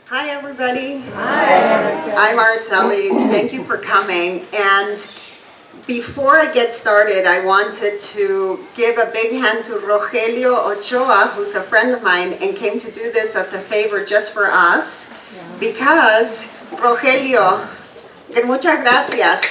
Hi, everybody. Hi. I'm Araceli. Thank you for coming. And before I get started, I wanted to give a big hand to Rogelio Ochoa, who's a friend of mine and came to do this as a favor just for us. Because, Rogelio, muchas gracias.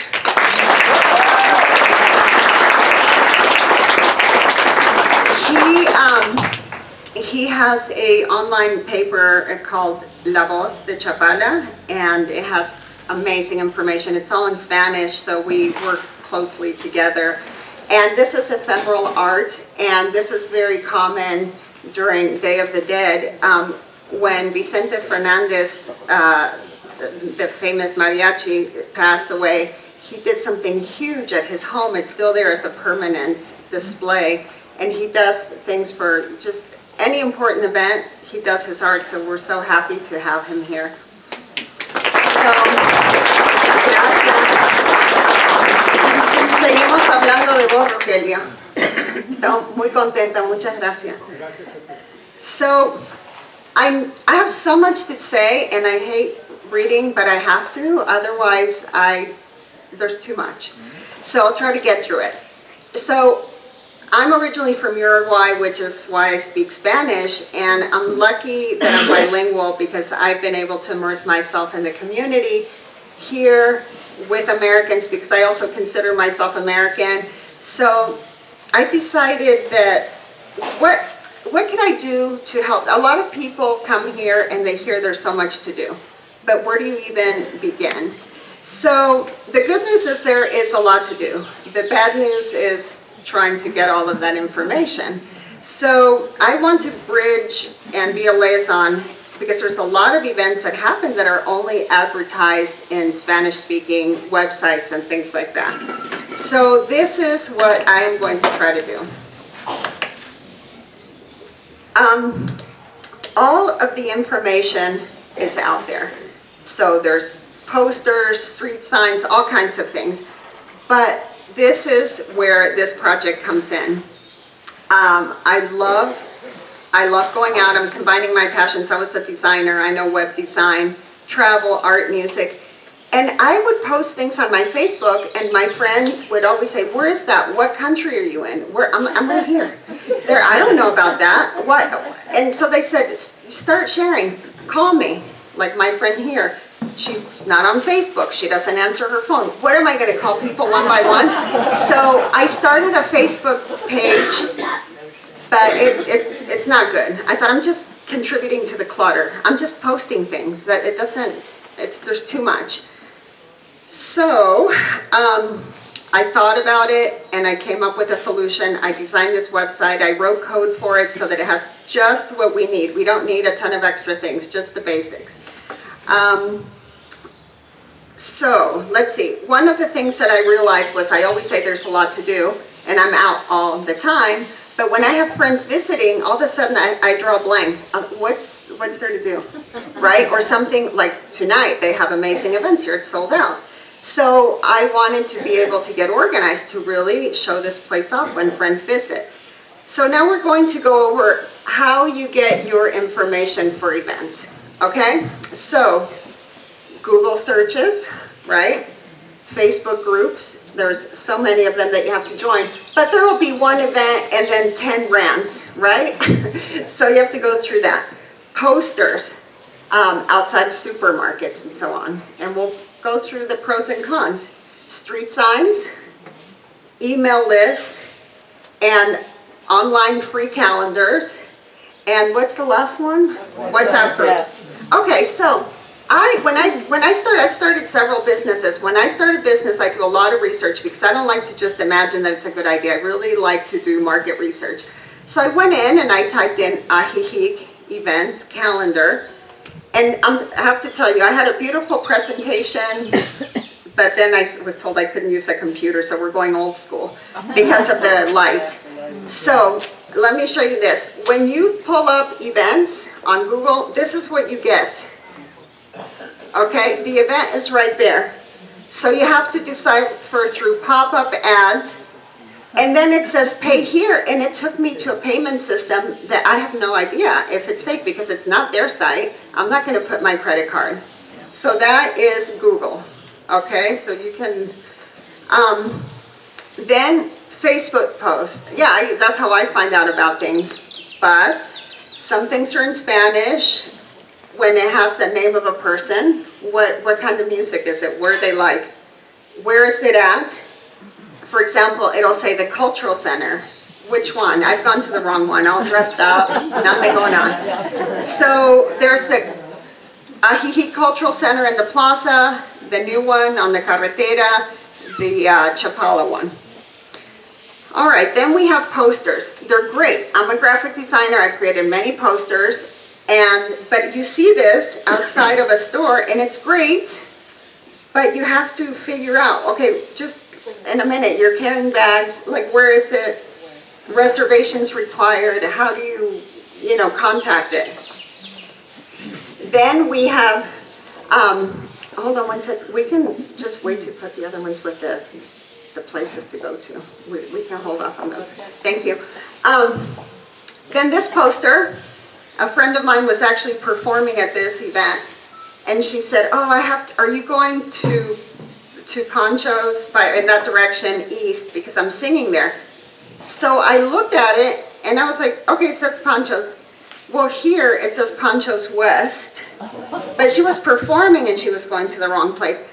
He has a online paper called La Voz de Chapala, and it has amazing information. It's all in Spanish, so we work closely together. And this is ephemeral art, and this is very common during Day of the Dead. When Vicente Fernandez, the famous mariachi, passed away, he did something huge at his home. It's still there as a permanent display. And he does things for just any important event. He does his art, so we're so happy to have him here. So, seguimos hablando de vos, Rogelio. Estoy muy contenta, muchas gracias. So, I have so much to say, and I hate reading, but I have to, otherwise there's too much. So I'll try to get through it. So, I'm originally from Uruguay, which is why I speak Spanish, and I'm lucky that I'm bilingual because I've been able to immerse myself in the community here with Americans, because I also consider myself American. So I decided that what can I do to help? A lot of people come here and they hear there's so much to do, but where do you even begin? So the good news is there is a lot to do. The bad news is trying to get all of that information. So I want to bridge and be a liaison, because there's a lot of events that happen that are only advertised in Spanish-speaking websites and things like that. So this is what I am going to try to do. All of the information is out there. So there's posters, street signs, all kinds of things. But this is where this project comes in. I love going out. I'm combining my passions. I was a designer. I know web design, travel, art, music. And I would post things on my Facebook, and my friends would always say, "Where is that? What country are you in?" I'm right here. There, I don't know about that. What? And so they said, "Start sharing. Call me." Like my friend here. She's not on Facebook. She doesn't answer her phone. What am I going to call people one by one? So I started a Facebook page, but it's not good. I thought, I'm just contributing to the clutter. I'm just posting things that there's too much. So I thought about it and I came up with a solution. I designed this website. I wrote code for it so that it has just what we need. We don't need a ton of extra things, just the basics. So let's see, one of the things that I realized was I always say there's a lot to do and I'm out all the time, but when I have friends visiting, all of a sudden I draw a blank. What's there to do, right? Or something like tonight, they have amazing events here, it's sold out. So I wanted to be able to get organized to really show this place off when friends visit. So now we're going to go over how you get your information for events, okay? So Google searches, right? Facebook groups, there's so many of them that you have to join, but there will be one event and then 10 brands, right? So you have to go through that. Posters outside of supermarkets and so on, and we'll go through the pros and cons. Street signs, email lists, and online free calendars, and what's the last one? WhatsApp groups. Okay, so I've started several businesses. When I start a business, I do a lot of research because I don't like to just imagine that it's a good idea. I really like to do market research. So I went in and I typed in Ajijic Events Calendar. And I have to tell you, I had a beautiful presentation, but then I was told I couldn't use a computer, so we're going old school because of the light. So let me show you this. When you pull up events on Google, this is what you get. Okay, the event is right there. So you have to decipher through pop-up ads And then it says pay here, and it took me to a payment system that I have no idea if it's fake because it's not their site. I'm not going to put my credit card. So that is Google. Okay, so you can, then Facebook posts. Yeah, that's how I find out about things. But some things are in Spanish. When it has the name of a person, what kind of music is it? What are they like? Where is it at? For example, it'll say the cultural center. Which one? I've gone to the wrong one, all dressed up, nothing going on. So there's the Ajijic Cultural Center in the plaza, the new one on the carretera, the Chapala one. All right, then we have posters. They're great. I'm a graphic designer. I've created many posters. But you see this outside of a store, and it's great, but you have to figure out, okay, just in a minute, you're carrying bags, like where is it? Reservations required. How do you, contact it? Then we have, hold on one sec. We can just wait to put the other ones with the places to go to. We can hold off on those. Thank you. Then this poster, a friend of mine was actually performing at this event, and she said, "Oh, are you going to Ponchos in that direction east because I'm singing there?" So I looked at it and I was like, "Okay, so that's Ponchos." Well, here it says Ponchos West, but she was performing and she was going to the wrong place.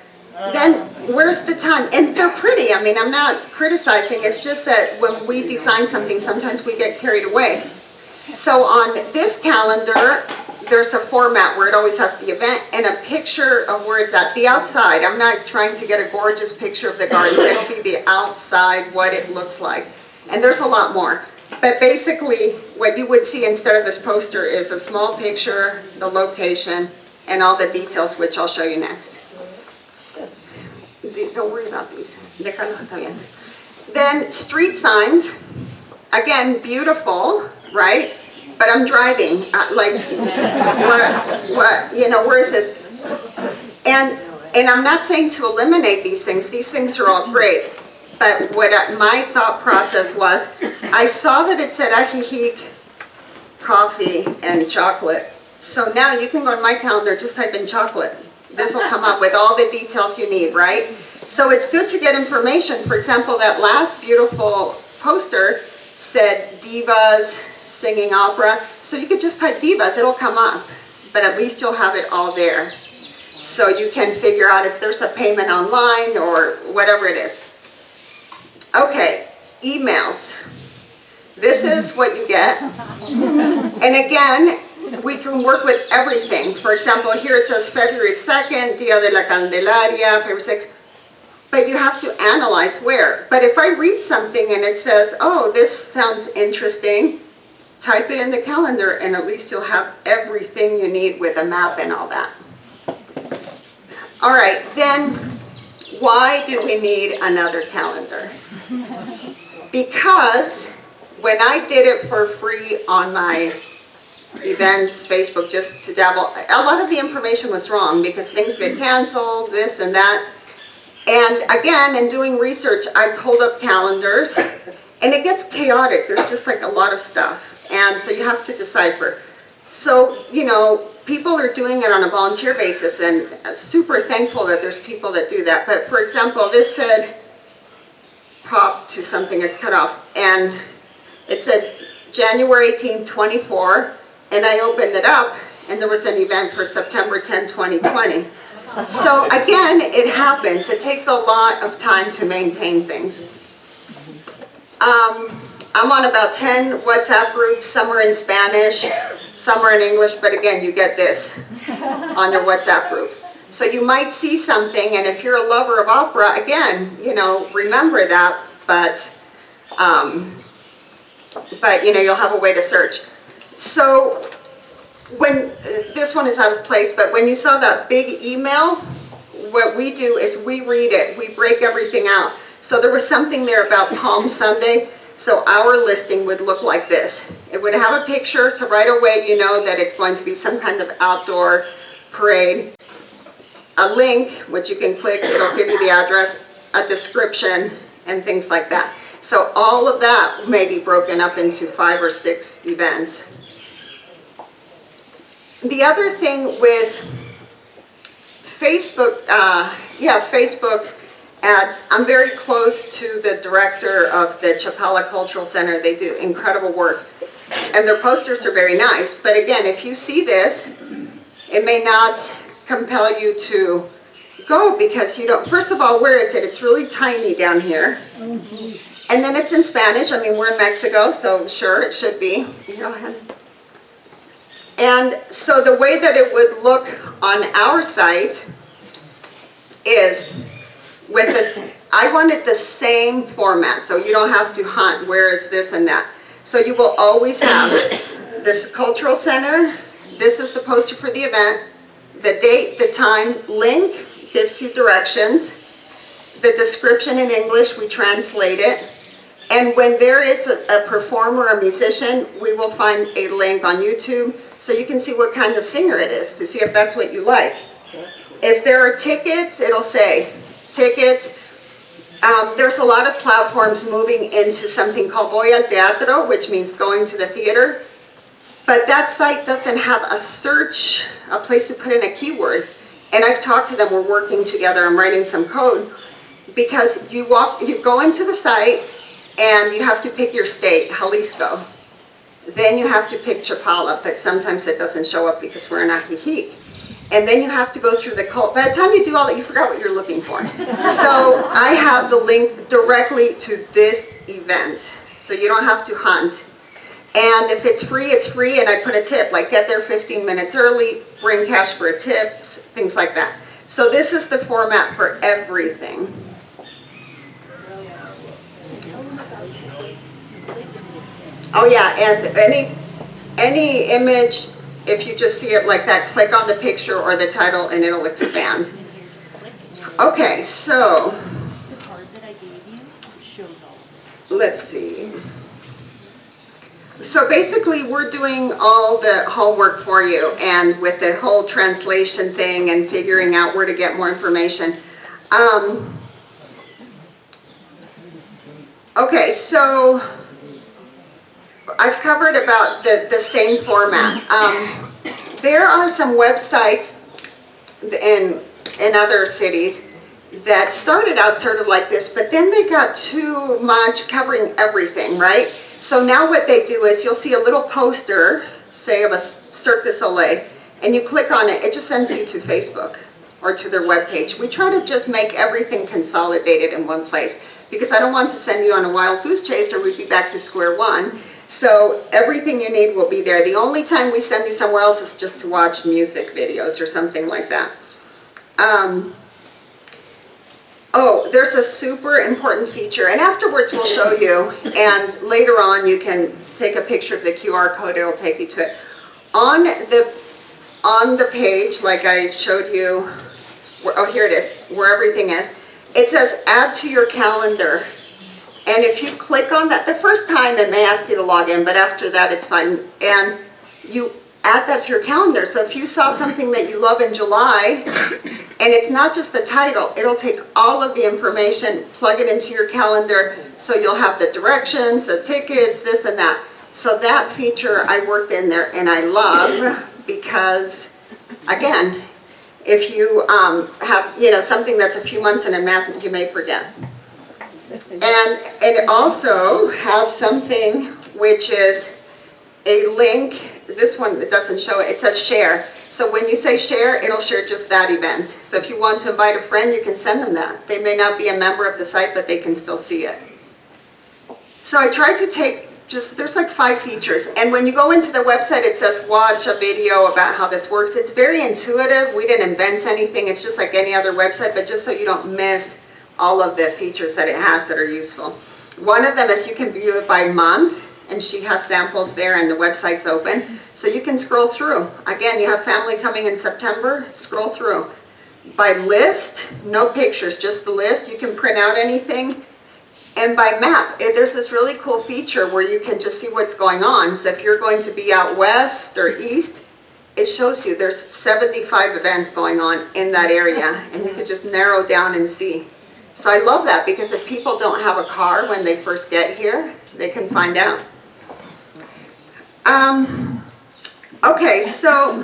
Then where's the time? And they're pretty. I mean, I'm not criticizing. It's just that when we design something, sometimes we get carried away. So on this calendar, there's a format where it always has the event and a picture of where it's at, the outside. I'm not trying to get a gorgeous picture of the garden. It'll be the outside, what it looks like. And there's a lot more. But basically, what you would see instead of this poster is a small picture, the location, and all the details, which I'll show you next. Don't worry about these. Then street signs, again, beautiful, right? But I'm driving, where is this? And I'm not saying to eliminate these things are all great, but my thought process was, I saw that it said Ajijic coffee and chocolate, so now you can go to my calendar, just type in chocolate. This will come up with all the details you need, right? So it's good to get information. For example, that last beautiful poster said divas, singing opera, so you could just type divas, it'll come up, but at least you'll have it all there. So you can figure out if there's a payment online or whatever it is. Okay, emails. This is what you get. And again, we can work with everything. For example, here it says February 2nd, Dia de la Candelaria, February 6th. But you have to analyze where. But if I read something and it says, oh, this sounds interesting, type it in the calendar and at least you'll have everything you need with a map and all that. All right, then why do we need another calendar? Because when I did it for free on my events, Facebook, just to dabble, a lot of the information was wrong because things get canceled, this and that. And again, in doing research, I pulled up calendars and it gets chaotic. There's just like a lot of stuff. And so you have to decipher. So, people are doing it on a volunteer basis and super thankful that there's people that do that. But for example, this said pop to something that's cut off. And it said January 18, 24. And I opened it up and there was an event for September 10, 2020. So again, it happens. It takes a lot of time to maintain things. I'm on about 10 WhatsApp groups. Some are in Spanish, some are in English, but again, you get this on your WhatsApp group. So you might see something, and if you're a lover of opera, again, remember that, but you'll have a way to search. So when this one is out of place, but when you saw that big email, what we do is we read it, we break everything out. So there was something there about Palm Sunday, so our listing would look like this. It would have a picture, so right away you know that it's going to be some kind of outdoor parade. A link, which you can click, it'll give you the address, a description, and things like that. So all of that may be broken up into 5 or 6 events. The other thing with Facebook, Facebook ads, I'm very close to the director of the Chapala Cultural Center. They do incredible work. And their posters are very nice. But again, if you see this, it may not compel you to go because you don't, first of all, where is it? It's really tiny down here. And then it's in Spanish. I mean, we're in Mexico, so sure, it should be. Go ahead. And so the way that it would look on our site is with this, I wanted the same format, so you don't have to hunt, where is this and that. So you will always have this cultural center, this is the poster for the event, the date, the time, link gives you directions, the description in English, we translate it, and when there is a performer, a musician, we will find a link on YouTube so you can see what kind of singer it is to see if that's what you like. If there are tickets, it'll say tickets. There's a lot of platforms moving into something called Voy al Teatro, which means going to the theater. But that site doesn't have a search, a place to put in a keyword. And I've talked to them, we're working together, I'm writing some code. Because you go into the site and you have to pick your state, Jalisco. Then you have to pick Chapala, but sometimes it doesn't show up because we're in Ajijic. And then you have to go through the cult. By the time you do all that, you forgot what you're looking for. So I have the link directly to this event. So you don't have to hunt. And if it's free, it's free. And I put a tip, like get there 15 minutes early, bring cash for a tip, things like that. So this is the format for everything. Oh yeah, and any image, if you just see it like that, click on the picture or the title and it'll expand. Okay, so let's see. So basically we're doing all the homework for you, and with the whole translation thing and figuring out where to get more information. Okay, so I've covered about the same format. There are some websites in other cities that started out sort of like this, but then they got too much covering everything, right? So now what they do is you'll see a little poster, say of a Cirque du Soleil, and you click on it, it just sends you to Facebook or to their webpage. We try to just make everything consolidated in one place because I don't want to send you on a wild goose chase or we'd be back to square one. So everything you need will be there. The only time we send you somewhere else is just to watch music videos or something like that. Oh, there's a super important feature, and afterwards we'll show you, and later on you can take a picture of the QR code, it'll take you to it. On the page, like I showed you, oh here it is, where everything is, it says add to your calendar. And if you click on that, the first time it may ask you to log in, but after that it's fine. And you add that to your calendar. So if you saw something that you love in July, and it's not just the title, it'll take all of the information, plug it into your calendar, so you'll have the directions, the tickets, this and that. So that feature I worked in there and I love because, again, if you have something that's a few months in advance, you may forget. And it also has something which is a link. This one, it doesn't show it. It says share. So when you say share, it'll share just that event. So if you want to invite a friend, you can send them that. They may not be a member of the site, but they can still see it. So I tried to take there's like 5 features. And when you go into the website, it says watch a video about how this works. It's very intuitive. We didn't invent anything. It's just like any other website, but just so you don't miss all of the features that it has that are useful. One of them is you can view it by month, and she has samples there and the website's open. So you can scroll through. Again, you have family coming in September, scroll through. By list, no pictures, just the list. You can print out anything. And by map, there's this really cool feature where you can just see what's going on. So if you're going to be out west or east, it shows you there's 75 events going on in that area, and you can just narrow down and see. So I love that, because if people don't have a car when they first get here, they can find out. Okay, so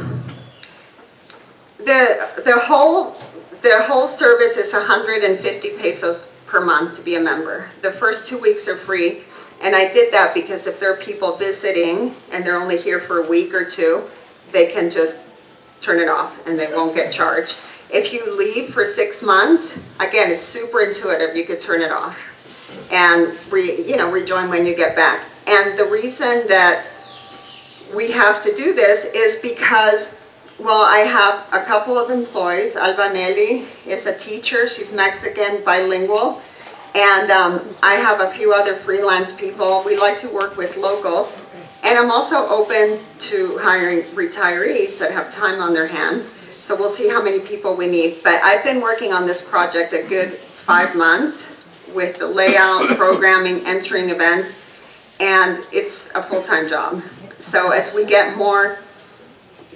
the whole service is 150 pesos per month to be a member. The first 2 weeks are free, and I did that because if there are people visiting and they're only here for a week or two, they can just turn it off and they won't get charged. If you leave for 6 months, again, it's super intuitive. You could turn it off and rejoin when you get back. And the reason that we have to do this is because, well, I have a couple of employees. Albanelli is a teacher. She's Mexican, bilingual. And I have a few other freelance people. We like to work with locals. And I'm also open to hiring retirees that have time on their hands. So we'll see how many people we need. But I've been working on this project a good 5 months with the layout, programming, entering events, and it's a full-time job. So as we get more,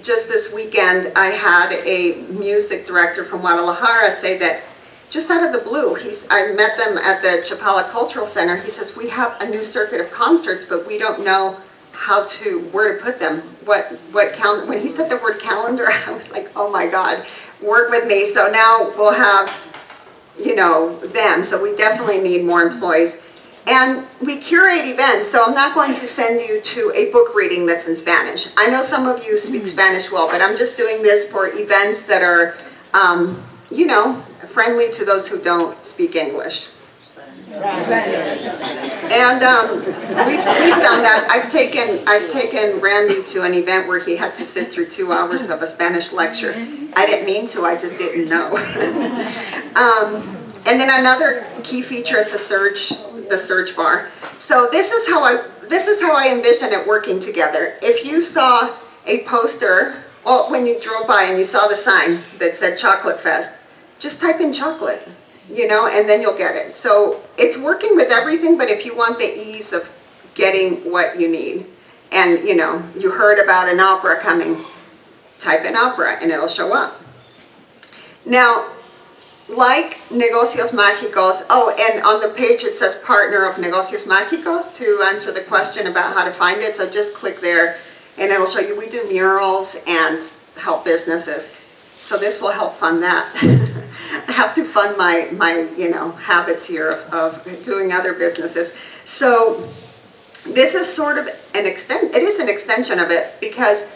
just this weekend, I had a music director from Guadalajara say that just out of the blue, I met them at the Chapala Cultural Center. He says, we have a new circuit of concerts, but we don't know where to put them. When he said the word calendar, I was like, oh my God, work with me. So now we'll have, them. So we definitely need more employees. And we curate events, so I'm not going to send you to a book reading that's in Spanish. I know some of you speak Spanish well, but I'm just doing this for events that are, friendly to those who don't speak English. And we've done that. I've taken Randy to an event where he had to sit through 2 hours of a Spanish lecture. I didn't mean to, I just didn't know. And then another key feature is the search bar. So this is how I envision it working together. If you saw a poster, well, when you drove by and you saw the sign that said Chocolate Fest, just type in chocolate, and then you'll get it. So it's working with everything, but if you want the ease of getting what you need, and you heard about an opera coming, type in opera and it'll show up. Now, like Negocios Magicos, and on the page it says partner of Negocios Magicos to answer the question about how to find it. So just click there and it'll show you we do murals and help businesses. So this will help fund that. I have to fund my habits here of doing other businesses. So this is sort of an extension of it, because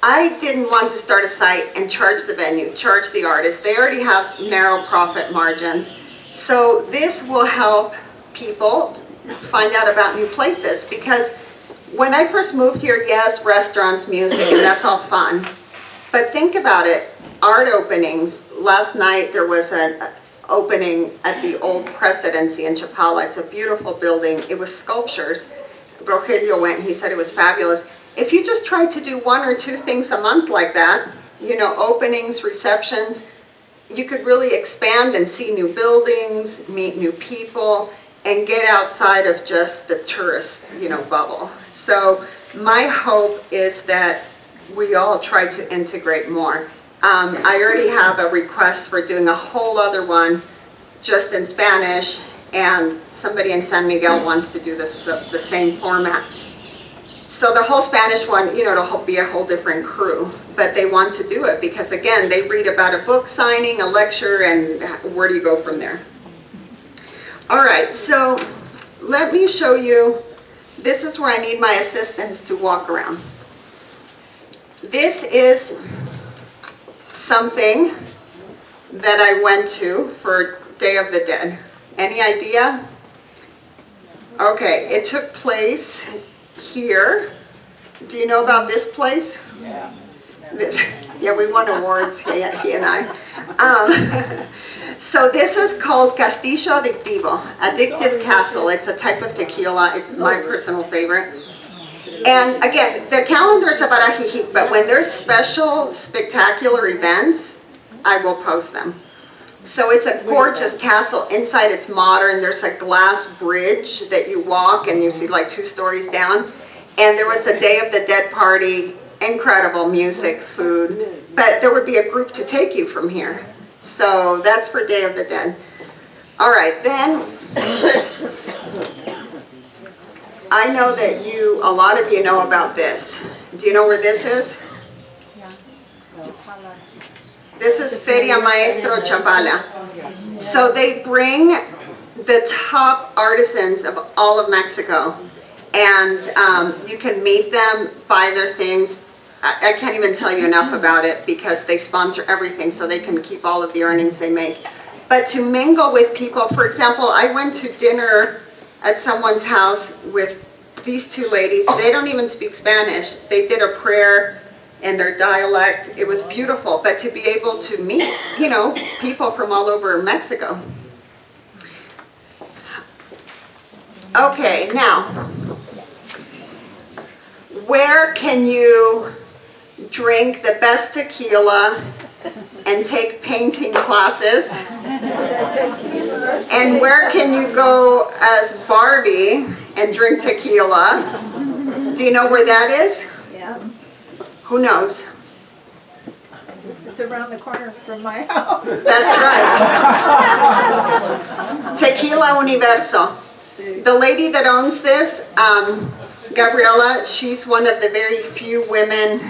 I didn't want to start a site and charge the venue, charge the artist. They already have narrow profit margins. So this will help people find out about new places, because when I first moved here, yes, restaurants, music, and that's all fun. But think about it, art openings. Last night there was an opening at the old Presidency in Chapala. It's a beautiful building. It was sculptures. Rogelio went, he said it was fabulous. If you just try to do 1 or 2 things a month like that, openings, receptions, you could really expand and see new buildings, meet new people, and get outside of just the tourist, bubble. So my hope is that we all try to integrate more. I already have a request for doing a whole other one just in Spanish, and somebody in San Miguel wants to do this the same format. So the whole Spanish one, it'll be a whole different crew, but they want to do it because, again, they read about a book signing, a lecture, and where do you go from there? All right, so let me show you. This is where I need my assistants to walk around. This is something that I went to for Day of the Dead. Any idea? Okay, it took place here. Do you know about this place? Yeah. Yeah, we won awards, he and I. So this is called Castillo Adictivo, Addictive Castle. It's a type of tequila. It's my personal favorite. And again, the calendar is about Ajijic, but when there's special, spectacular events, I will post them. So it's a gorgeous castle. Inside it's modern. There's a glass bridge that you walk and you see like 2 stories down. And there was a Day of the Dead party, incredible music, food, but there would be a group to take you from here. So that's for Day of the Dead. All right, then I know that a lot of you know about this. Do you know where this is? This is Feria Maestro Chavala. So they bring the top artisans of all of Mexico, and you can meet them, buy their things. I can't even tell you enough about it because they sponsor everything so they can keep all of the earnings they make. But to mingle with people, for example, I went to dinner at someone's house with these two ladies. They don't even speak Spanish. They did a prayer in their dialect. It was beautiful. But to be able to meet, people from all over Mexico. Okay, now, where can you drink the best tequila and take painting classes? And where can you go as Barbie and drink tequila? Do you know where that is? Yeah. Who knows? It's around the corner from my house. That's right. Tequila Universo. The lady that owns this, Gabriela, she's one of the very few women,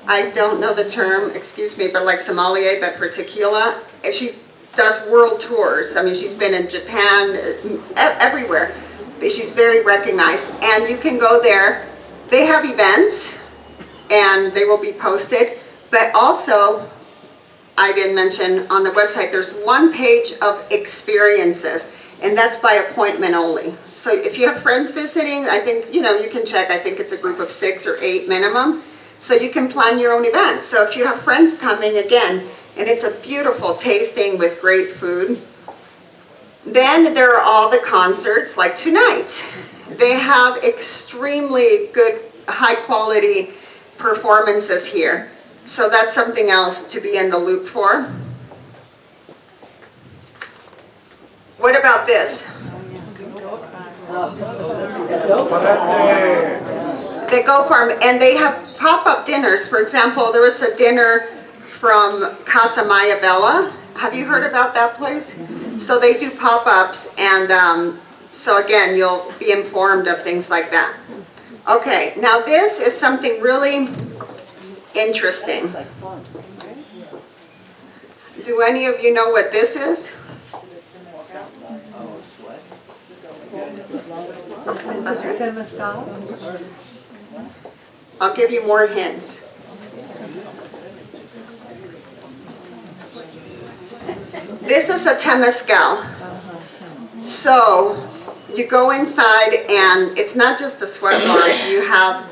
I don't know the term, excuse me, but like sommelier, but for tequila. And she does world tours. I mean, she's been in Japan, everywhere. But she's very recognized. And you can go there. They have events, and they will be posted. But also, I didn't mention on the website, there's one page of experiences. And that's by appointment only. So if you have friends visiting, I think, you can check. I think it's a group of 6 or 8 minimum. So you can plan your own events. So if you have friends coming, again, and it's a beautiful tasting with great food. Then there are all the concerts, like tonight. They have extremely good, high quality performances here. So that's something else to be in the loop for. What about this? The Go Farm, and they have pop-up dinners. For example, there was a dinner from Casa Maya Bella. Have you heard about that place? So they do pop-ups, and so again, you'll be informed of things like that. Okay, now this is something really interesting. Do any of you know what this is? I'll give you more hints. This is a temazcal. So you go inside, and it's not just a sweat lodge. You have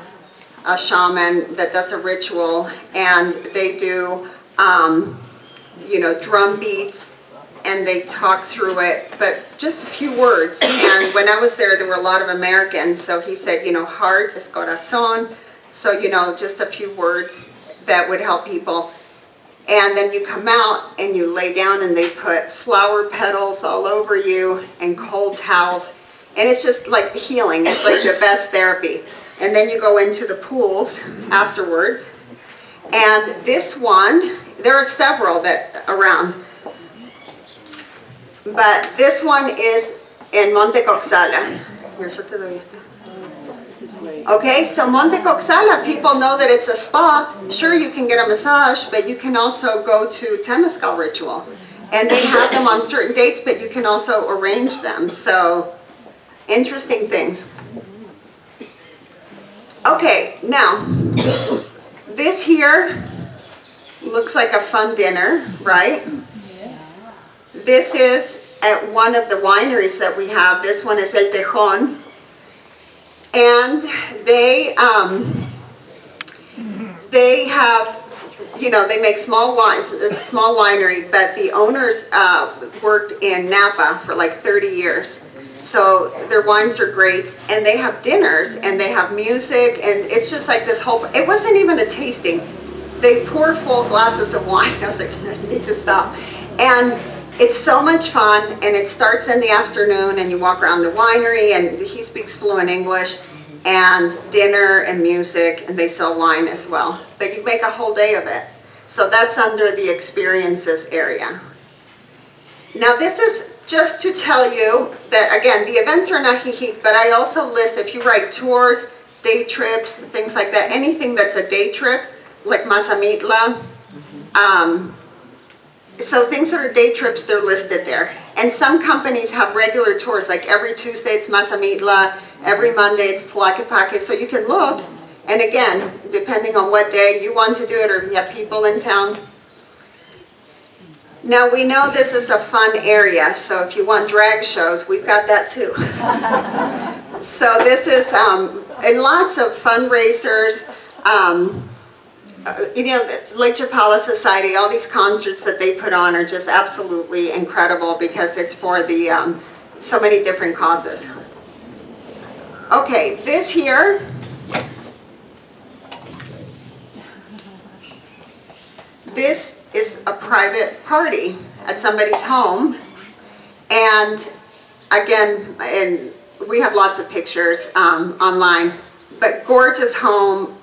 a shaman that does a ritual, and they do, drum beats, and they talk through it, but just a few words. And when I was there were a lot of Americans, so he said, hearts es corazón, so, just a few words that would help people. And then you come out and you lay down, and they put flower petals all over you and cold towels, and it's just like healing. It's like the best therapy. And then you go into the pools afterwards. And this one, there are several that around, but this one is in Monte Coxala. Okay, so Monte Coxala, people know that it's a spa. Sure, you can get a massage, but you can also go to temazcal ritual. And they have them on certain dates, but you can also arrange them. So, interesting things. Okay, now, this here looks like a fun dinner, right? This is at one of the wineries that we have. This one is El Tejón. And they have, they make small wines. It's a small winery, but the owners worked in Napa for like 30 years. So their wines are great, and they have dinners, and they have music, and it's just like this whole, it wasn't even a tasting. They pour full glasses of wine. I was like, I need to stop. And it's so much fun, and it starts in the afternoon, and you walk around the winery, and he speaks fluent English, and dinner and music, and they sell wine as well. But you make a whole day of it. So that's under the experiences area. Now this is just to tell you that, again, the events are in Ajijic, but I also list, if you write tours, day trips, things like that, anything that's a day trip, like Mazamitla. So things that are day trips, they're listed there. And some companies have regular tours, like every Tuesday it's Mazamitla, every Monday it's Tlaquepaque, so you can look. And again, depending on what day you want to do it or you have people in town. Now we know this is a fun area, so if you want drag shows, we've got that too. So this is, and lots of fundraisers, you know, Lake Chapala Society, all these concerts that they put on are just absolutely incredible because it's for the, so many different causes. Okay, this here, this is a private party at somebody's home. And again, and we have lots of pictures online, but gorgeous home,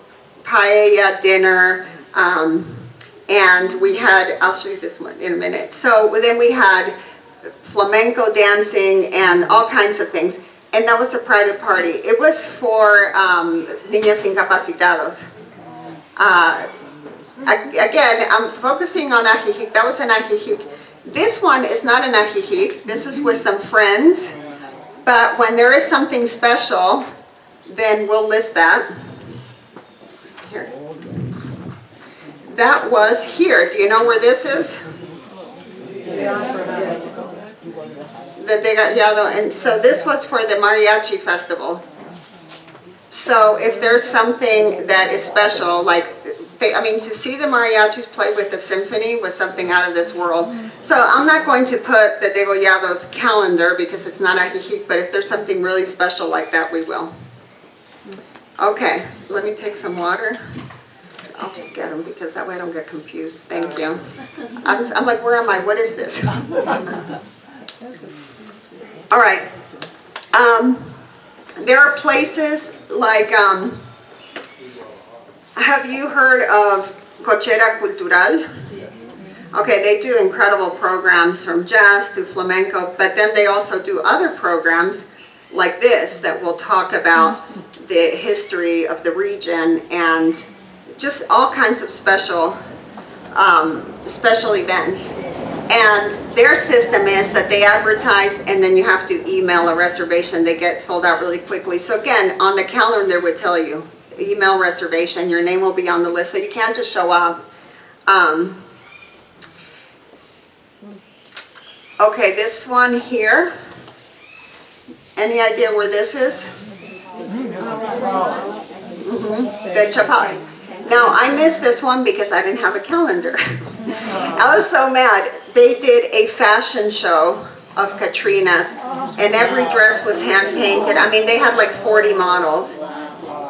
paella dinner, and we had, I'll show you this one in a minute. So then we had flamenco dancing and all kinds of things. And that was a private party. It was for niños incapacitados. Again, I'm focusing on Ajijic. That was in Ajijic. This one is not in Ajijic. This is with some friends. But when there is something special, then we'll list that. Here. That was here. Do you know where this is? That they got yellow. And so this was for the mariachi festival. So if there's something that is special, like, I mean, to see the mariachis play with the symphony was something out of this world. So I'm not going to put the Degollados calendar because it's not Ajijic, but if there's something really special like that, we will. Okay, so let me take some water. I'll just get them because that way I don't get confused. Thank you. I'm like, where am I? What is this? All right. There are places like, have you heard of Cochera Cultural? Okay, they do incredible programs from jazz to flamenco, but then they also do other programs like this that will talk about the history of the region and just all kinds of special events. And their system is that they advertise and then you have to email a reservation. They get sold out really quickly. So again, on the calendar would tell you, email reservation, your name will be on the list, so you can't just show up. Okay, this one here, any idea where this is? The Chapala. Now, I missed this one because I didn't have a calendar. I was so mad. They did a fashion show of Katrina's, and every dress was hand-painted. I mean, they had like 40 models.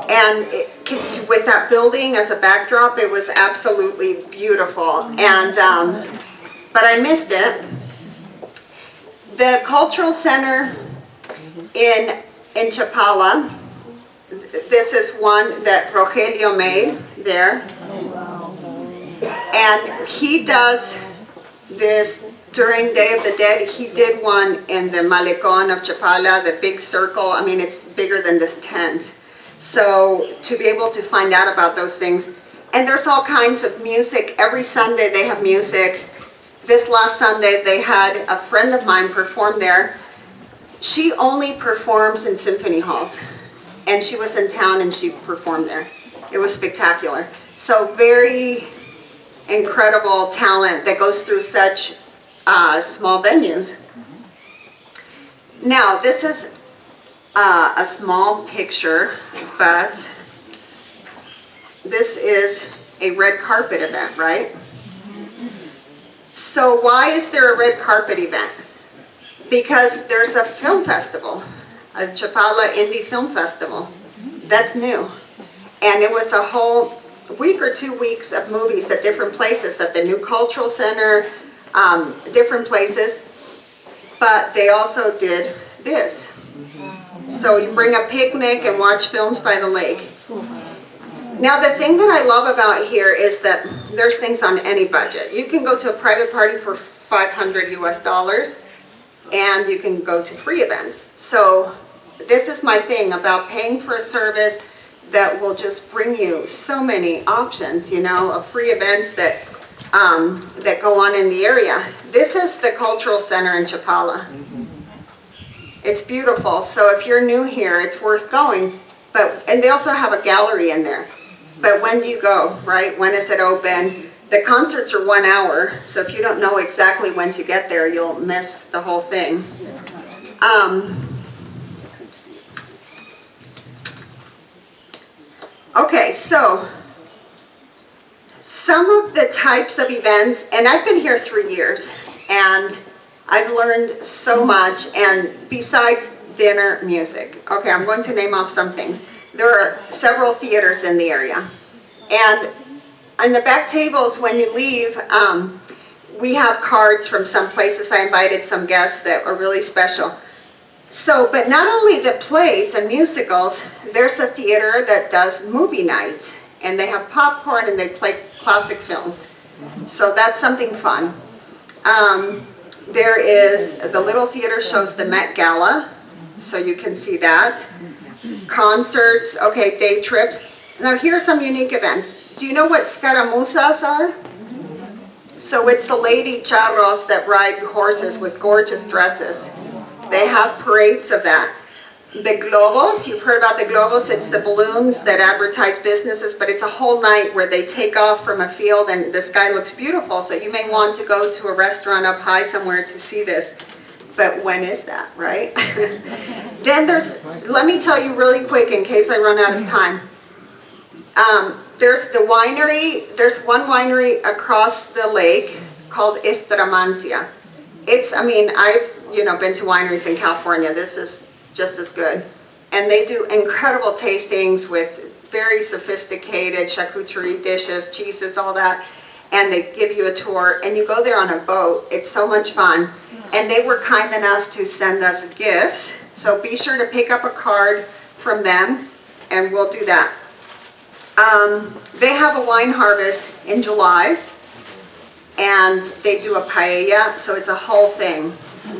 And with that building as a backdrop, it was absolutely beautiful. And but I missed it. The cultural center in Chapala, this is one that Rogelio made there. And he does this during Day of the Dead. He did one in the Malecón of Chapala, the big circle. I mean, it's bigger than this tent. So to be able to find out about those things. And there's all kinds of music. Every Sunday they have music. This last Sunday they had a friend of mine perform there. She only performs in symphony halls. And she was in town and she performed there. It was spectacular. So very incredible talent that goes through such small venues. Now this is a small picture, but this is a red carpet event, right? So why is there a red carpet event? Because there's a film festival, a Chapala Indie Film Festival. That's new. And it was a whole week or 2 weeks of movies at different places, at the new cultural center, different places. But they also did this. So you bring a picnic and watch films by the lake. Now the thing that I love about here is that there's things on any budget. You can go to a private party for $500 US, and you can go to free events. So this is my thing about paying for a service that will just bring you so many options, you know, of free events that that go on in the area. This is the Cultural Center in Chapala. It's beautiful, so if you're new here, it's worth going. And they also have a gallery in there. But when do you go, right? When is it open? The concerts are 1 hour, so if you don't know exactly when to get there, you'll miss the whole thing. Okay, so some of the types of events, and I've been here 3 years, and I've learned so much, and besides dinner, music. Okay, I'm going to name off some things. There are several theaters in the area, and on the back tables when you leave, we have cards from some places. I invited some guests that are really special. So, but not only the plays and musicals, there's a theater that does movie night, and they have popcorn and they play classic films. So that's something fun. There is, the little theater shows the Met Gala, so you can see that. Concerts, okay, day trips. Now here are some unique events. Do you know what scaramuzas are? So it's the lady charros that ride horses with gorgeous dresses. They have parades of that. The globos, you've heard about the globos, it's the balloons that advertise businesses, but it's a whole night where they take off from a field and the sky looks beautiful, so you may want to go to a restaurant up high somewhere to see this. But when is that, right? Then let me tell you really quick in case I run out of time. There's the winery, there's one winery across the lake called Estramancia. I've been to wineries in California. This is just as good. And they do incredible tastings with very sophisticated charcuterie dishes, cheeses, all that. And they give you a tour, and you go there on a boat. It's so much fun. And they were kind enough to send us gifts. So be sure to pick up a card from them, and we'll do that. They have a wine harvest in July, and they do a paella, so it's a whole thing.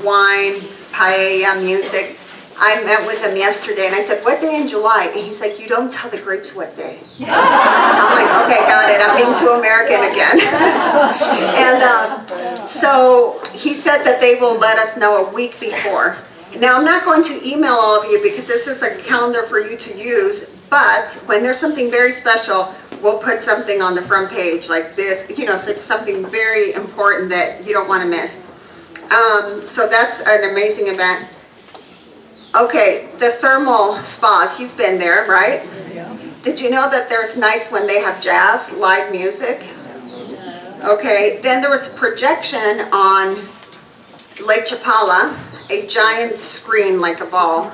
Wine, paella, music. I met with him yesterday, and I said, what day in July? And he's like, you don't tell the grapes what day. I'm like, okay, got it. I'm being too American again. And so he said that they will let us know a week before. Now, I'm not going to email all of you because this is a calendar for you to use, but when there's something very special, we'll put something on the front page like this, if it's something very important that you don't want to miss. So that's an amazing event. Okay, the thermal spas, you've been there, right? Yeah. Did you know that there's nights when they have jazz, live music? Okay, then there was projection on Lake Chapala, a giant screen like a ball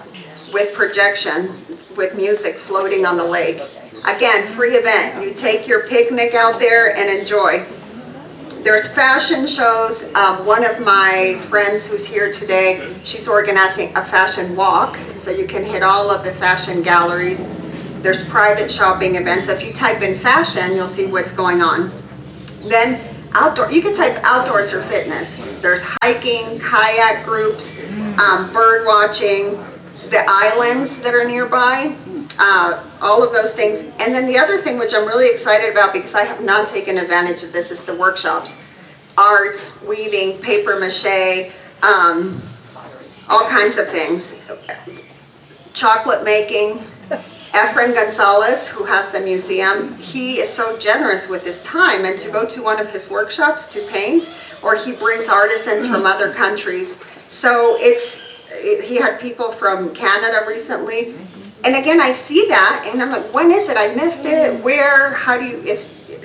with projection, with music floating on the lake. Again, free event. You take your picnic out there and enjoy. There's fashion shows. One of my friends who's here today, she's organizing a fashion walk, so you can hit all of the fashion galleries. There's private shopping events. If you type in fashion, you'll see what's going on. Then outdoor, you can type outdoors or fitness. There's hiking, kayak groups, bird watching, the islands that are nearby, all of those things. And then the other thing which I'm really excited about, because I have not taken advantage of this, is the workshops. Art, weaving, paper mache, all kinds of things. Chocolate making. Efren Gonzalez, who has the museum, he is so generous with his time, and to go to one of his workshops to paint, or he brings artisans from other countries. So he had people from Canada recently. And again, I see that, and I'm like, when is it? I missed it. Where? How do you?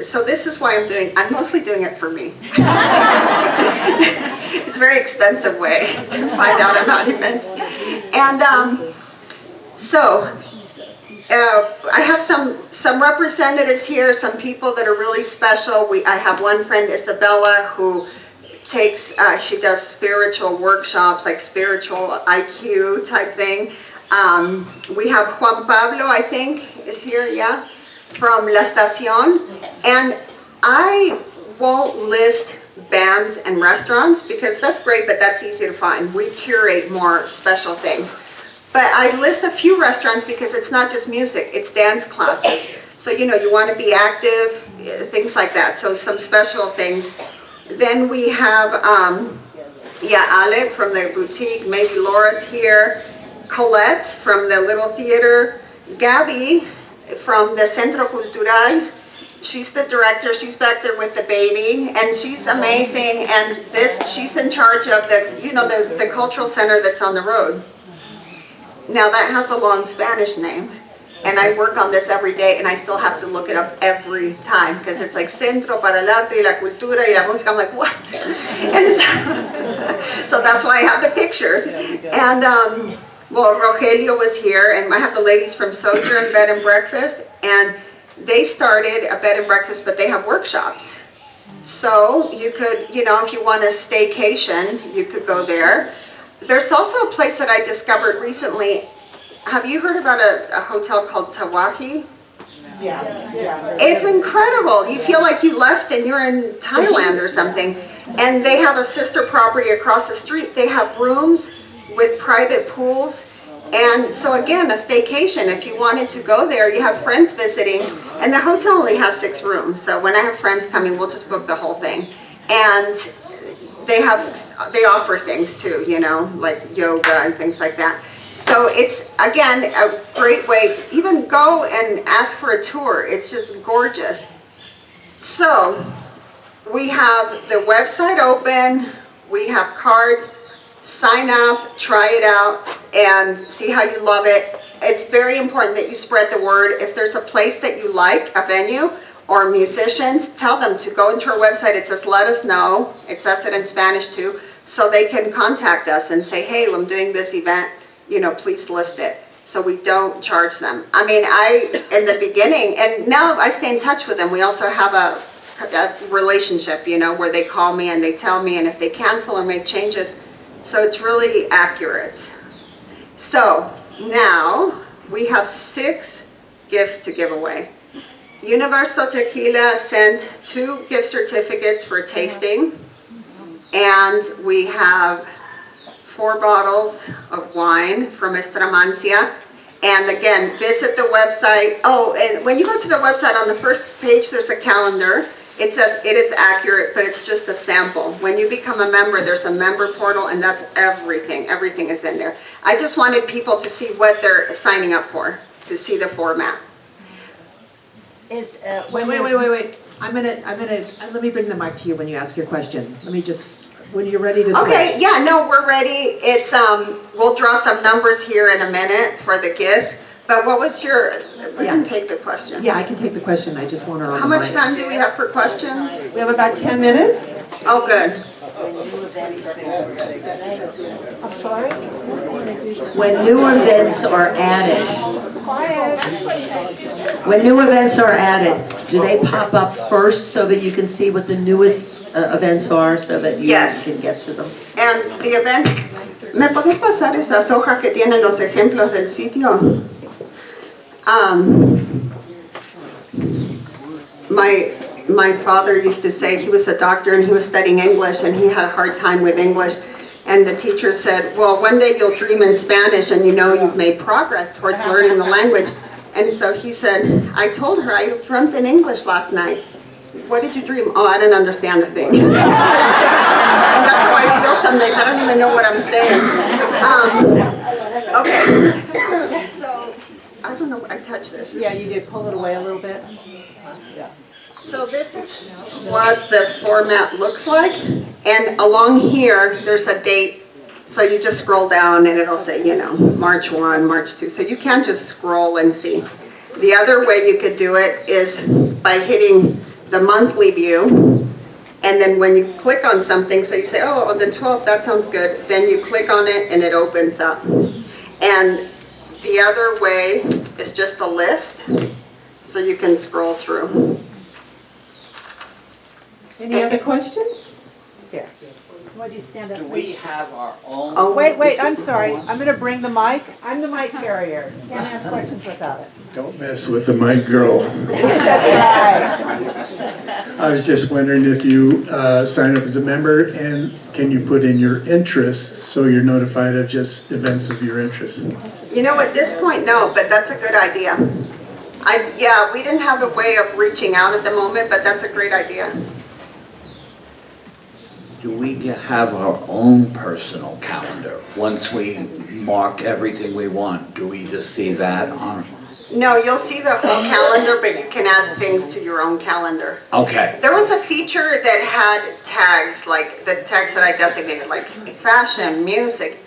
So this is why I'm mostly doing it for me. It's a very expensive way to find out about events. And I have some representatives here, some people that are really special. I have one friend, Isabella, who she does spiritual workshops, like spiritual IQ type thing. We have Juan Pablo, I think, is here, yeah, from La Estación. And I won't list bands and restaurants, because that's great, but that's easy to find. We curate more special things. But I list a few restaurants because it's not just music, it's dance classes. So, you want to be active, things like that. So some special things. Then we have, Ale from the boutique, maybe Laura's here, Colette from the Little Theater, Gabby from the Centro Cultural. She's the director, she's back there with the baby, and she's amazing, and she's in charge of the cultural center that's on the road. Now that has a long Spanish name, and I work on this every day, and I still have to look it up every time, because it's like Centro para el Arte y la Cultura y la Música. I'm like, what? And so that's why I have the pictures. And Rogelio was here, and I have the ladies from Sojourn Bed and Breakfast, and they started a bed and breakfast, but they have workshops. So you could, if you want a staycation, you could go there. There's also a place that I discovered recently. Have you heard about a hotel called Tawahi? Yeah. It's incredible. You feel like you left and you're in Thailand or something. And they have a sister property across the street. They have rooms with private pools. And so again, a staycation, if you wanted to go there, you have friends visiting, and the hotel only has 6 rooms. So when I have friends coming, we'll just book the whole thing. And they offer things too, like yoga and things like that. So it's, again, a great way. Even go and ask for a tour. It's just gorgeous. So we have the website open. We have cards. Sign up, try it out, and see how you love it. It's very important that you spread the word. If there's a place that you like, a venue, or musicians, tell them to go into our website. It says, let us know. It says it in Spanish too, so they can contact us and say, hey, I'm doing this event, please list it. So we don't charge them. I mean, in the beginning, and now I stay in touch with them. We also have a relationship, where they call me and they tell me, and if they cancel or make changes, so it's really accurate. So now we have 6 gifts to give away. Universal Tequila sent 2 gift certificates for tasting, and we have 4 bottles of wine from Estramancia. And again, visit the website. Oh, and when you go to the website, on the first page there's a calendar. It says it is accurate, but it's just a sample. When you become a member, there's a member portal, and that's everything. Everything is in there. I just wanted people to see what they're signing up for, to see the format. Wait. Let me bring the mic to you when you ask your question. When you're ready to switch. Okay, yeah, no, we're ready. It's, we'll draw some numbers here in a minute for the gifts. But what was we can take the question. Yeah, I can take the question. I just want her on How the much mic. time do we have for questions? We have about 10 minutes. Oh, good. I'm sorry? When new events are added, do they pop up first so that you can see what the newest events are so that you Yes. can get to them? And the events, ¿me podés pasar esas hojas que tienen los ejemplos del sitio? My father used to say, he was a doctor and he was studying English and he had a hard time with English. And the teacher said, well, one day you'll dream in Spanish and you've made progress towards learning the language. And so he said, I told her I dreamt in English last night. What did you dream? Oh, I didn't understand a thing. And that's how I feel some days. I don't even know what I'm saying. Okay. So, I don't know, I touched this. Yeah, you did pull it away a little bit. Yeah. So this is what the format looks like. And along here, there's a date. So you just scroll down and it'll say, March 1, March 2. So you can't just scroll and see. The other way you could do it is by hitting the monthly view. And then when you click on something, so you say, oh, on the 12th, that sounds good. Then you click on it and it opens up. And the other way is just a list. So you can scroll through. Any other questions? Here. Why do you stand up? Do we have our own? Oh, Wait, I'm sorry. I'm going to bring the mic. I'm the mic carrier. Can't ask questions without it. Don't mess with the mic girl. That's right. I was just wondering if you sign up as a member, and can you put in your interests so you're notified of just events of your interest? You know, at this point, no, but that's a good idea. Yeah, we didn't have a way of reaching out at the moment, but that's a great idea. Do we have our own personal calendar? Once we mark everything we want, do we just see that on? No, you'll see the whole calendar, but you can add things to your own calendar. Okay, There was a feature that had tags, like the tags that I designated, like fashion, music,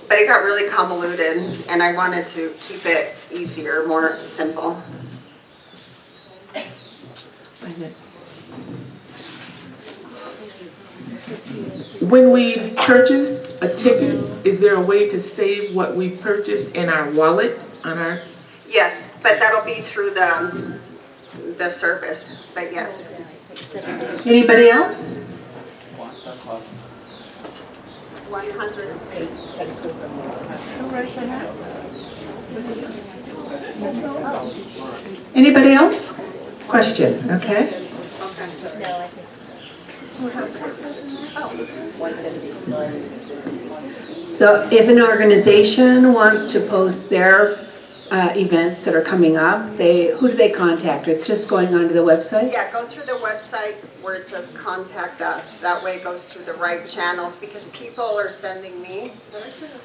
but it got really convoluted, and I wanted to keep it easier, more simple. When we purchase a ticket, is there a way to save what we purchased in our wallet on our? Yes, but that'll be through the service, but yes. Anybody else? 100. Anybody else? Question, okay? Okay. So if an organization wants to post their events that are coming up, who do they contact? It's just going onto the website? Yeah, go through the website where it says contact us. That way it goes through the right channels, because people are sending me.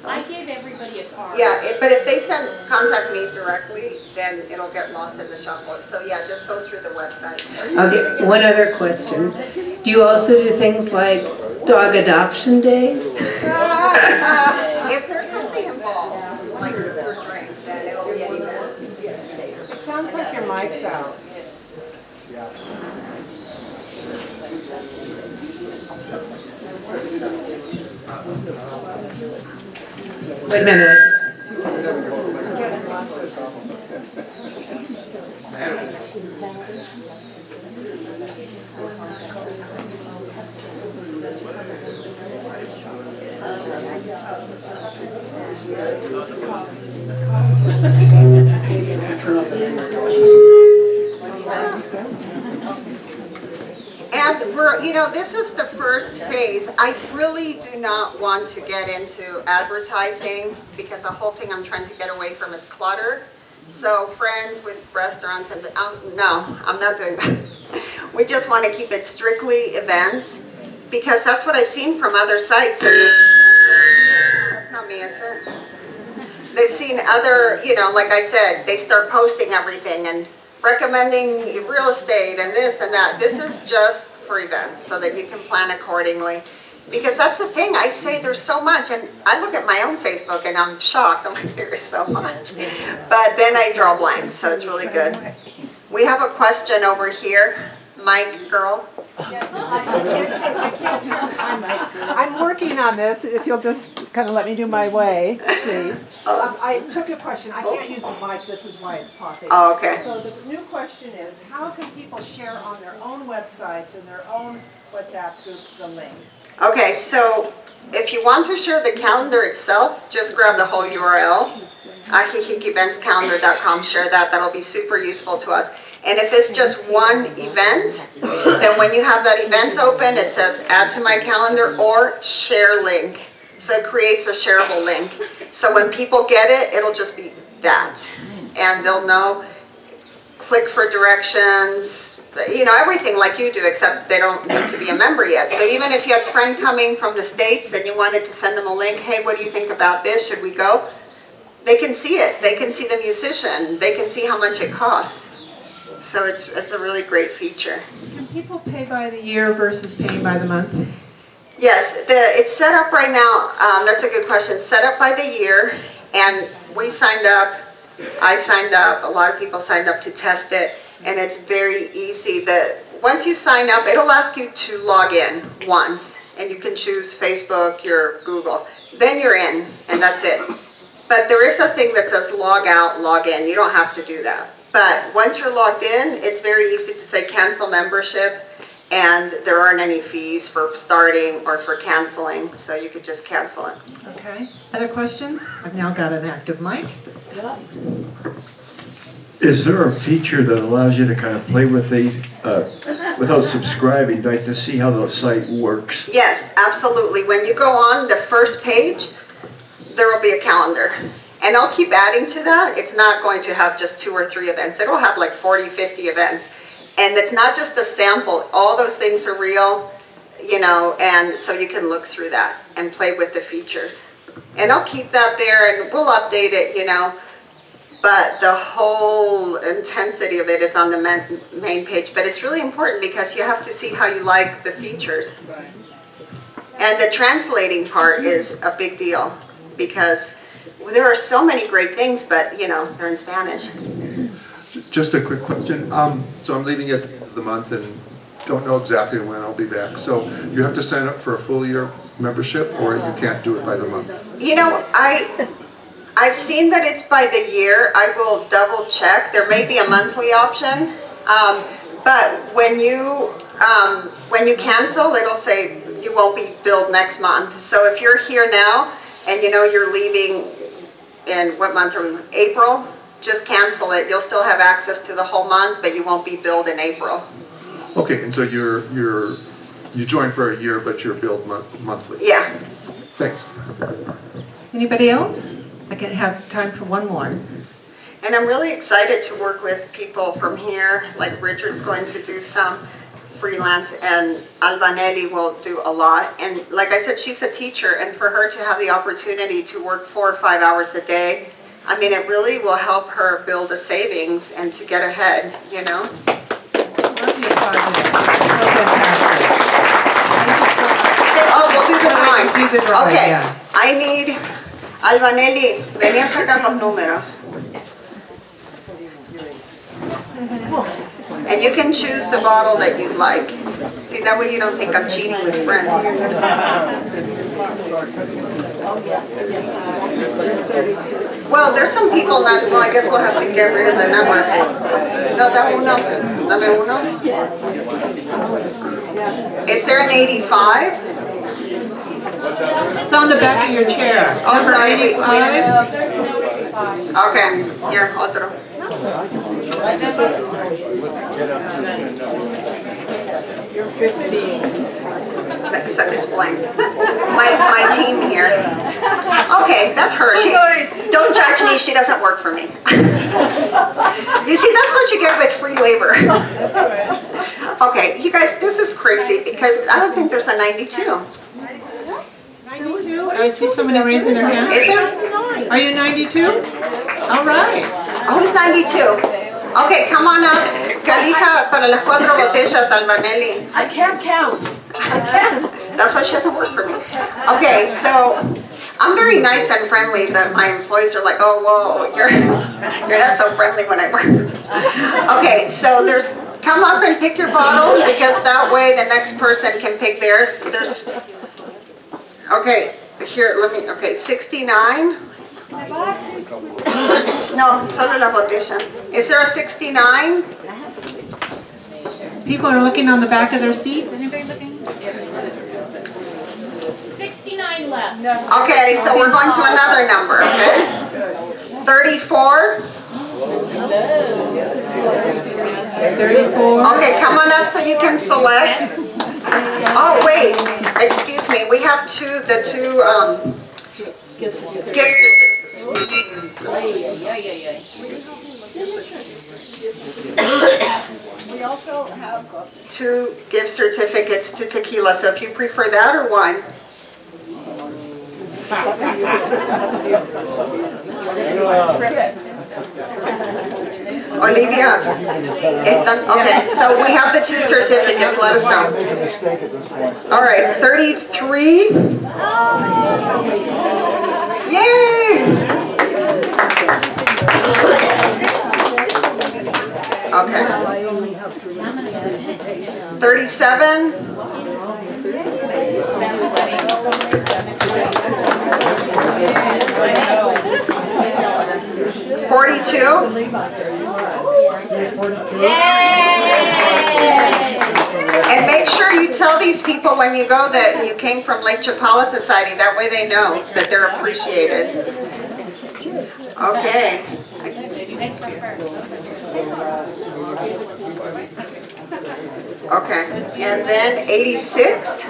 I gave everybody a card. Yeah, but if they contact me directly, then it'll get lost in the shuffle. So yeah, just go through the website. Okay, one other question. Do you also do things like dog adoption days? If there's something involved, like food or drink, then it'll be an event. It sounds like your mic's out. Wait a minute. And this is the first phase. I really do not want to get into advertising, because the whole thing I'm trying to get away from is clutter. So friends with restaurants, and no, I'm not doing that. We just want to keep it strictly events, because that's what I've seen from other sites. That's not me, is it? They've seen other, like I said, they start posting everything and recommending real estate and this and that. This is just for events, so that you can plan accordingly. Because that's the thing, I say there's so much, and I look at my own Facebook and I'm shocked. I'm like, there is so much. But then I draw blanks, so it's really good. We have a question over here. Mike, girl. I'm working on this, if you'll just kind of let me do my way, please. I took a question, I can't use the mic, this is why it's popping. Oh, okay. So the new question is, how can people share on their own websites and their own WhatsApp groups the link? Okay, so if you want to share the calendar itself, just grab the whole URL, AjijiceVentsCalendar.com, share that. That'll be super useful to us. And if it's just one event, then when you have that event open, it says add to my calendar or share link. So it creates a shareable link. So when people get it, it'll just be that. And they'll know, click for directions, everything like you do, except they don't need to be a member yet. So even if you had a friend coming from the States and you wanted to send them a link, hey, what do you think about this? Should we go? They can see it. They can see the musician. They can see how much it costs. So it's a really great feature. Can people pay by the year versus paying by the month? Yes, it's set up right now. That's a good question. It's set up by the year, and we signed up. I signed up. A lot of people signed up to test it, and it's very easy. Once you sign up, it'll ask you to log in once, and you can choose Facebook, your Google. Then you're in, and that's it. But there is a thing that says log out, log in. You don't have to do that. But once you're logged in, it's very easy to say cancel membership, and there aren't any fees for starting or for canceling, so you could just cancel it. Okay, other questions? I've now got an active mic. Is there a feature that allows you to kind of play with the without subscribing, like to see how the site works. Yes, absolutely. When you go on the first page, there will be a calendar. And I'll keep adding to that. It's not going to have just 2 or 3 events. It'll have like 40, 50 events. And it's not just a sample. All those things are real, you know, and so you can look through that and play with the features. And I'll keep that there and we'll update it, you know. But the whole intensity of it is on the main page. But it's really important because you have to see how you like the features. And the translating part is a big deal because there are so many great things, but you know, they're in Spanish. Just a quick question. So I'm leaving at the end of the month and don't know exactly when I'll be back. So you have to sign up for a full year membership or you can't do it by the month? You know, I've seen that it's by the year. I will double check. There may be a monthly option. But when you cancel, it'll say you won't be billed next month. So if you're here now and you know you're leaving in what month are we? April, just cancel it. You'll still have access to the whole month, but you won't be billed in April. Okay, and so you join for a year, but you're billed monthly? Yeah. Thanks. Anybody else? I can have time for one more. And I'm really excited to work with people from here, like Richard's going to do some freelance and Albanelli will do a lot. And like I said, she's a teacher, and for her to have the opportunity to work 4 or 5 hours a day, I mean, it really will help her build a savings and to get ahead, you know? Okay, Oh, we'll do the drawing. Do the drawing, Okay, yeah. I need, Albanelli, vení a sacar los números. And you can choose the bottle that you like. See, that way you don't think I'm cheating with friends. Well, there's some people that, well, I guess we'll have to get rid of the number. No, da uno. Dame uno. Is there an 85? It's on the back of your chair. Oh, sorry, wait, wait a minute. 85. Okay, here, otro. You're 15. So it's blank. My team here. Okay, that's her. Don't judge me, she doesn't work for me. You see, that's what you get with free labor. Okay, you guys, this is crazy because I don't think there's a 92. I see somebody raising their hand. Is there? Are you 92? All right. Who's 92? Okay, come on up. Calija para las 4 botellas, Albanelli. I can't count. I can't. That's why she doesn't work for me. Okay, so I'm very nice and friendly, but my employees are like, oh, whoa, you're not so friendly when I work. Okay, so come up and pick your bottle because that way the next person can pick theirs. Okay, here, okay, 69. No, solo la botella. Is there a 69? People are looking on the back of their seats. 69 left. Okay, so we're going to another number, okay? 34? 34. Okay, come on up so you can select. Oh, wait, excuse me, we have the two gifts. We also have 2 gift certificates to tequila, so if you prefer that or wine. Olivia, okay, so we have the 2 certificates, let us know. All right, 33. Yay! Okay. 37. 42. And make sure you tell these people when you go that you came from Lake Chapala Society. That way they know that they're appreciated. Okay. Okay, and then 86.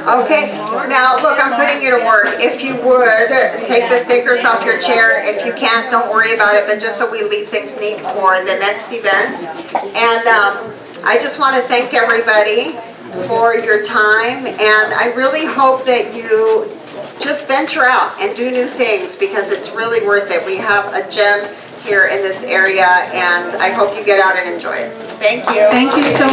Okay, now look, I'm putting you to work. If you would, take the stickers off your chair. If you can't, don't worry about it, but just so we leave things neat for the next event. And I just want to thank everybody for your time, and I really hope that you just venture out and do new things, because it's really worth it. We have a gem here in this area, and I hope you get out and enjoy it. Thank you. Thank you so